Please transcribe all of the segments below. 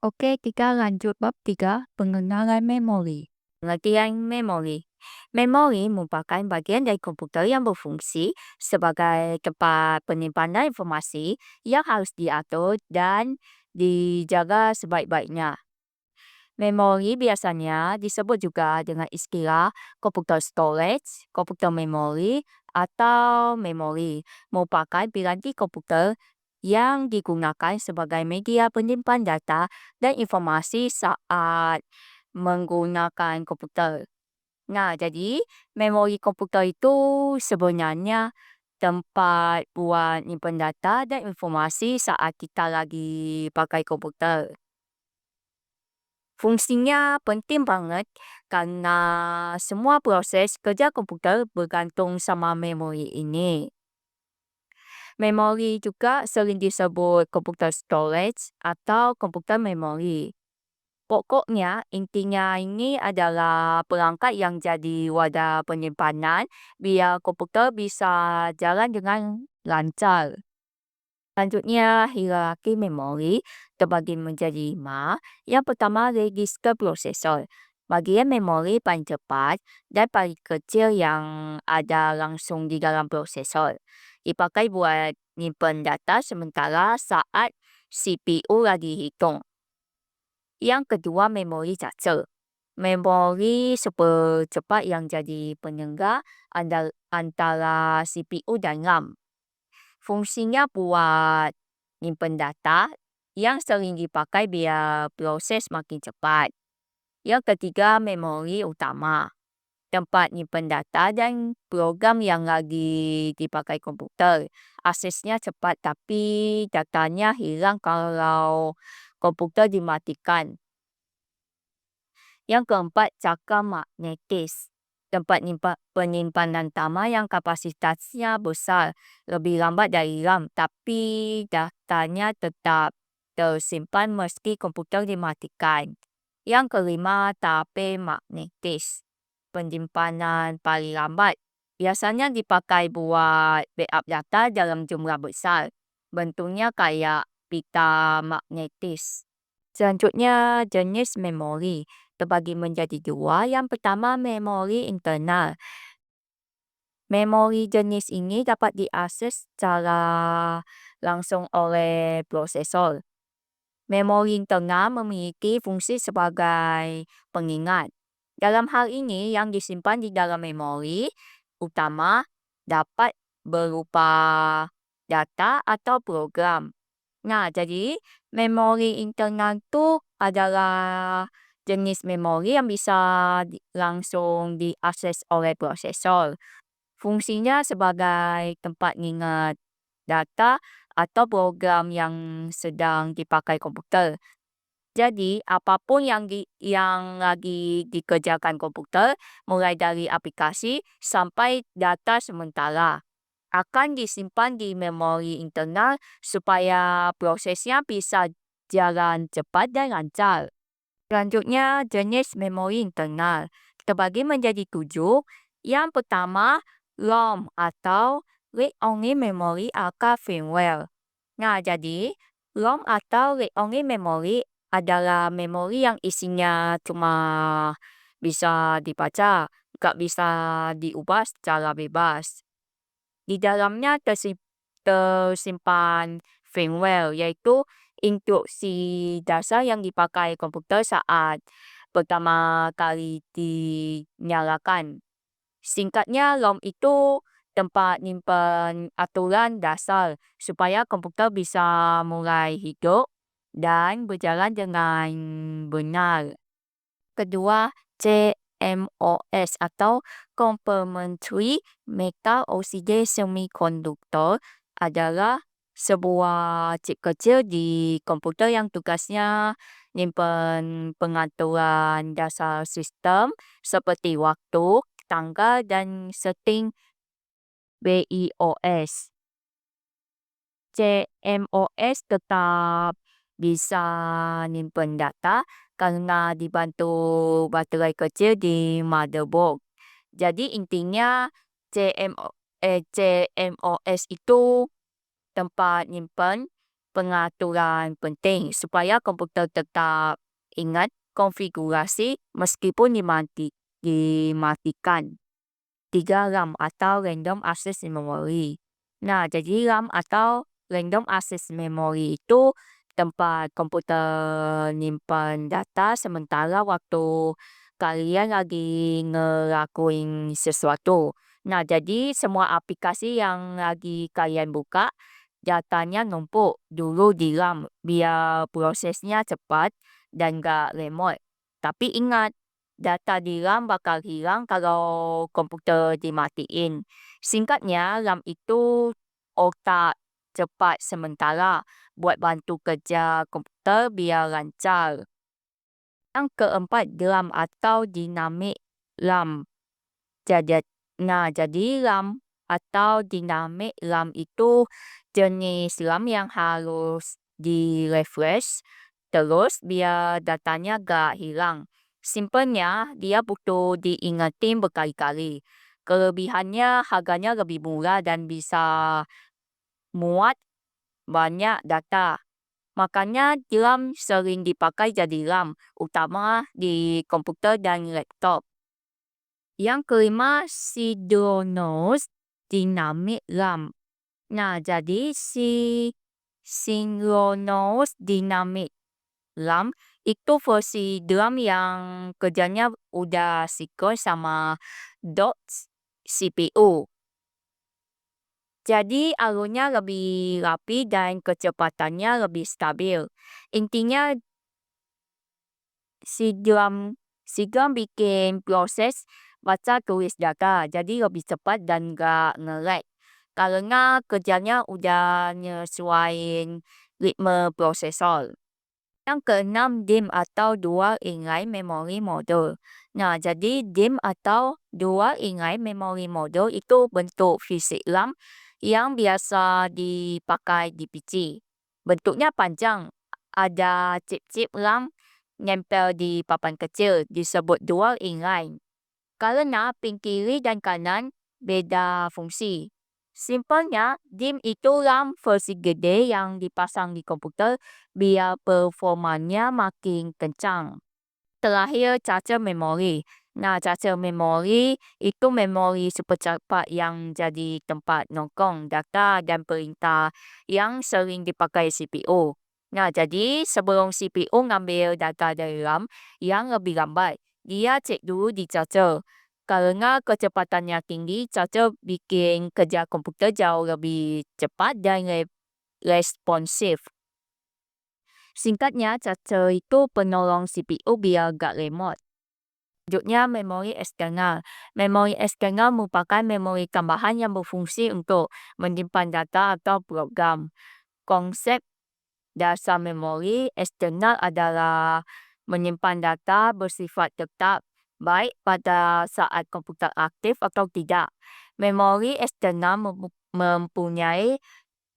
Oke, kita lanjut bab 3, pengenalan memori. Pengertian memori. Memori merupakan bagian dari komputer yang berfungsi sebagai tempat penyimpanan informasi yang harus diatur dan dijaga sebaik-baiknya. Memori biasanya disebut juga dengan istilah komputer storage, komputer memori, atau memori. Merupakan piranti komputer yang digunakan sebagai media penyimpan data dan informasi saat menggunakan komputer. Nah, jadi memori komputer itu sebenarnya tempat buat nyimpan data dan informasi saat kita lagi pakai komputer. Fungsinya penting banget karena semua proses kerja komputer bergantung sama memori ini. Memori juga sering disebut komputer storage atau komputer memori. Pokoknya intinya ini adalah perangkat yang jadi wadah penyimpanan biar komputer bisa jalan dengan lancar. Selanjutnya, hierarki memori terbagi menjadi 5. Yang pertama, register prosesor. Bagian memori paling cepat dan paling kecil yang ada langsung di dalam prosesor. Dipakai buat nyimpan data sementara saat CPU lagi hitung. Yang kedua, memori cache. Memori super cepat yang jadi penyangga antara CPU dan RAM. Fungsinya buat nyimpen data yang sering dipakai biar proses makin cepat. Yang ketiga, memori utama. Tempat nyimpen data dan program yang lagi dipakai komputer. Aksesnya cepat tapi datanya hilang kalau komputer dimatikan. Yang keempat, cakram magnetis. Tempat penyimpanan utama yang kapasitasnya besar, lebih lambat dari RAM, tapi datanya tetap tersimpan meski komputer dimatikan. Yang kelima, tape magnetis. Penyimpanan paling lambat. Biasanya dipakai buat backup data dalam jumlah besar. Bentuknya kayak pita magnetis. Selanjutnya, jenis memori terbagi menjadi dua. Yang pertama, memori internal. Memori jenis ini dapat diakses secara langsung oleh prosesor. Memori internal memiliki fungsi sebagai pengingat. Dalam hal ini, yang disimpan di dalam memori utama dapat berupa data atau program. Nah, jadi memori internal itu adalah jenis memori yang bisa langsung diakses oleh prosesor. Fungsinya sebagai tempat ingat data atau program yang sedang dipakai komputer. Jadi, apapun yang lagi dikerjakan komputer, mulai dari aplikasi sampai data sementara, akan disimpan di memori internal supaya prosesnya bisa jalan cepat dan lancar. Selanjutnya, jenis memori internal terbagi menjadi 7. Yang pertama, ROM atau Read Only Memory atau firmware. Nah, jadi ROM atau Read Only Memory adalah memori yang isinya cuma bisa dibaca, nggak bisa diubah secara bebas. Di dalamnya tersimpan firmware, yaitu instruksi dasar yang dipakai komputer saat pertama kali dinyalakan. Singkatnya, ROM itu tempat nyimpan aturan dasar supaya komputer bisa mulai hidup dan berjalan dengan benar. Kedua, CMOS atau Complementary Metal Oxide Semiconductor adalah sebuah chip kecil di komputer yang tugasnya nyimpan pengaturan dasar sistem seperti waktu, tanggal, dan setting BIOS. CMOS tetap bisa nyimpen data karena dibantu baterai kecil di motherboard. Jadi intinya CMOS itu tempat nyimpen pengaturan penting supaya komputer tetap ingat konfigurasi meskipun dimatikan. 3. RAM atau Random Access Memory. Nah, jadi RAM atau Random Access Memory itu tempat komputer nyimpan data sementara waktu kalian lagi ngelakuin sesuatu. Nah, jadi semua aplikasi yang lagi kalian buka, datanya numpuk dulu di RAM biar prosesnya cepat dan gak lemot. Tapi ingat, data di RAM bakal hilang kalau komputer dimatiin. Singkatnya, RAM itu otak cepat sementara buat bantu kerja komputer biar lancar. Yang keempat, RAM atau Dynamic RAM. Jadi RAM atau Dynamic RAM itu jenis RAM yang harus di-refresh terus biar datanya gak hilang. Simpelnya, dia butuh diingetin berkali-kali. Kelebihannya harganya lebih murah dan bisa muat banyak data. Makanya RAM sering dipakai jadi RAM utama di komputer dan laptop. Yang kelima, Synchronous Dynamic RAM. Nah, jadi Synchronous Dynamic RAM itu versi RAM yang kerjanya udah sinkron sama dots CPU. Jadi alurnya lebih rapi dan kecepatannya lebih stabil. Intinya si RAM bikin proses baca tulis data jadi lebih cepat dan gak nge-lag. Karena kerjanya udah nyesuaiin ritme prosesor. Yang keenam, DIMM atau Dual Inline Memory Module. Nah, jadi DIMM atau Dual Inline Memory Module itu bentuk fisik RAM yang biasa dipakai di PC. Bentuknya panjang, ada chip-chip RAM nempel di papan kecil, disebut dual inline. Karena pin kiri dan kanan beda fungsi. Simpelnya, DIMM itu RAM versi gede yang dipasang di komputer biar performanya makin kencang. Terakhir, charger memori. Nah, charger memori itu memori super cepat yang jadi tempat nongkrong data dan perintah yang sering dipakai CPU. Nah, jadi sebelum CPU ngambil data dari RAM yang lebih lambat, dia cek dulu di charger. Karena kecepatannya tinggi, charger bikin kerja komputer jauh lebih cepat dan responsif. Singkatnya, charger itu penolong CPU biar gak lemot. Selanjutnya, memori eksternal. Memori eksternal merupakan memori tambahan yang berfungsi untuk menyimpan data atau program. Konsep dasar memori eksternal adalah menyimpan data bersifat tetap, baik pada saat komputer aktif atau tidak. Memori eksternal mempunyai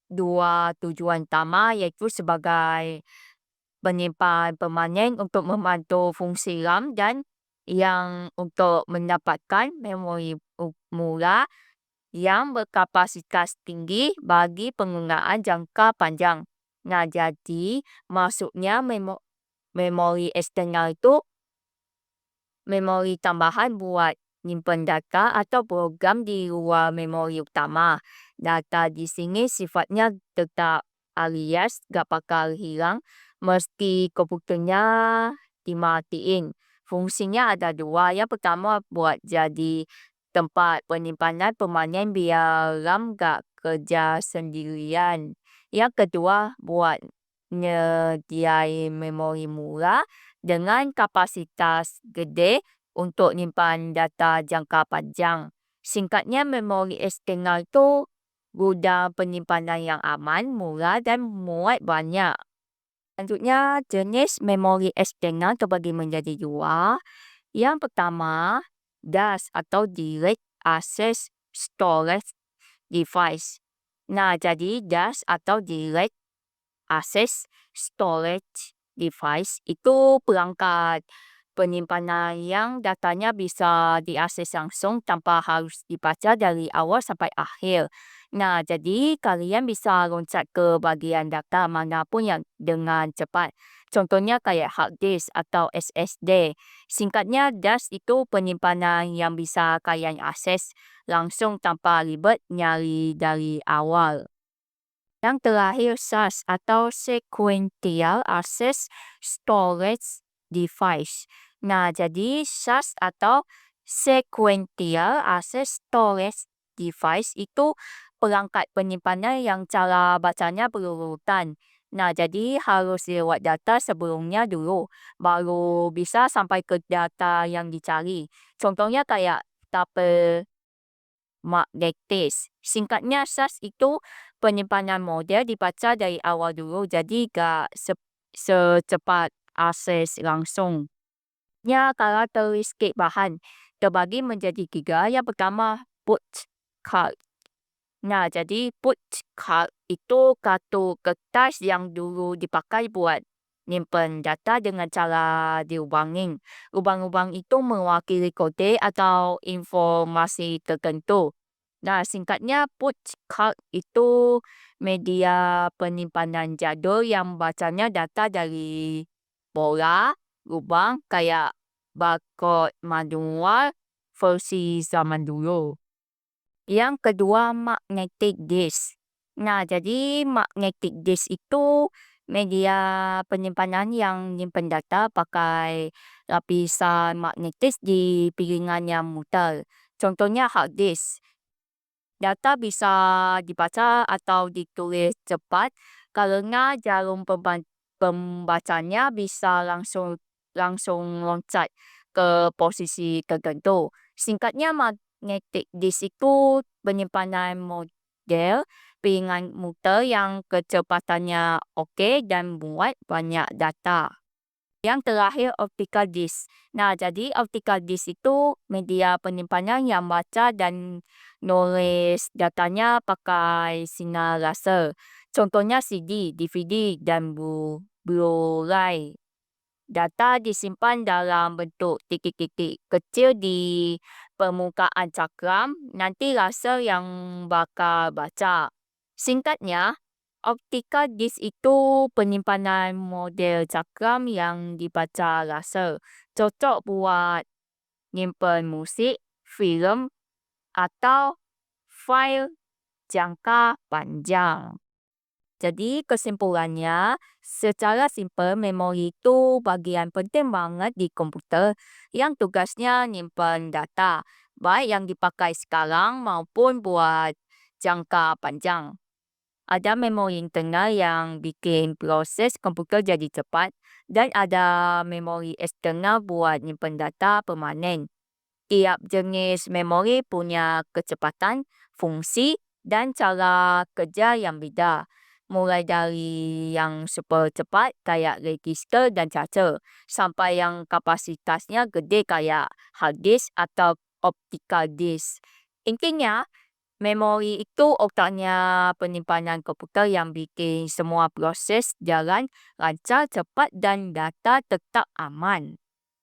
dua tujuan utama, yaitu sebagai penyimpan permanen untuk membantu fungsi RAM dan yang untuk mendapatkan memori murah yang berkapasitas tinggi bagi penggunaan jangka panjang. Nah, jadi maksudnya memori eksternal itu memori tambahan buat nyimpen data atau program di luar memori utama. Data di sini sifatnya tetap alias gak bakal hilang meski komputernya dimatiin. Fungsinya ada dua. Yang pertama buat jadi tempat penyimpanan permanen biar RAM gak kerja sendirian. Yang kedua buat nyediain memori murah dengan kapasitas gede untuk nyimpan data jangka panjang. Singkatnya, memori eksternal itu gudang penyimpanan yang aman, murah dan muat banyak. Selanjutnya, jenis memori eksternal terbagi menjadi dua. Yang pertama, DAS atau Direct Access Storage Device. Nah, jadi DAS atau Direct Access Storage Device itu perangkat penyimpanan yang datanya bisa diakses langsung tanpa harus dibaca dari awal sampai akhir. Nah, jadi kalian bisa loncat ke bagian data manapun yang dengan cepat. Contohnya kayak hard disk atau SSD. Singkatnya, DAS itu penyimpanan yang bisa kalian akses langsung tanpa ribet nyari dari awal. Yang terakhir, SAS atau Sequential Access Storage Device. Nah, jadi SAS atau Sequential Access Storage Device itu perangkat penyimpanan yang cara bacanya berurutan. Nah, jadi harus lewat data sebelumnya dulu, baru bisa sampai ke data yang dicari. Contohnya kayak tabel magnetis. Singkatnya, SAS itu penyimpanan model dibaca dari awal dulu, jadi gak secepat akses langsung. Ya, karakteristik bahan terbagi menjadi 3. Yang pertama, boot card. Nah, jadi boot card itu kartu kertas yang dulu dipakai buat nyimpen data dengan cara diubangin. Lubang-lubang itu mewakili kode atau informasi tertentu. Nah, singkatnya boot card itu media penyimpanan jadul yang bacanya data dari bola, lubang kayak barcode manual versi zaman dulu. Yang kedua, magnetic disk. Nah, jadi magnetic disk itu media penyimpanan yang nyimpen data pakai lapisan magnetis di piringan yang muter. Contohnya hard disk. Data bisa dibaca atau ditulis cepat karena jarum pembacanya bisa langsung loncat ke posisi tertentu. Singkatnya, magnetic disk itu penyimpanan model piringan muter yang kecepatannya oke dan muat banyak data. Yang terakhir, optical disk. Nah, jadi optical disk itu media penyimpanan yang baca dan nulis datanya pakai sinar laser. Contohnya CD, DVD, dan Blu-ray. Data disimpan dalam bentuk titik-titik kecil di permukaan cakram, nanti laser yang bakal baca. Singkatnya, optical disk itu penyimpanan model cakram yang dibaca laser. Cocok buat nyimpen musik, filem, atau file jangka panjang. Jadi kesimpulannya, secara simpel memori itu bagian penting banget di komputer yang tugasnya nyimpan data, baik yang dipakai sekarang maupun buat jangka panjang. Ada memori internal yang bikin proses komputer jadi cepat, dan ada memori eksternal buat nyimpan data permanen. Tiap jenis memori punya kecepatan, fungsi, dan cara kerja yang beda. Mulai dari yang super cepat kayak register dan charger, sampai yang kapasitasnya gede kayak hard disk atau optical disk. Intinya, memori itu otaknya penyimpanan komputer yang bikin semua proses jalan lancar, cepat, dan data tetap aman.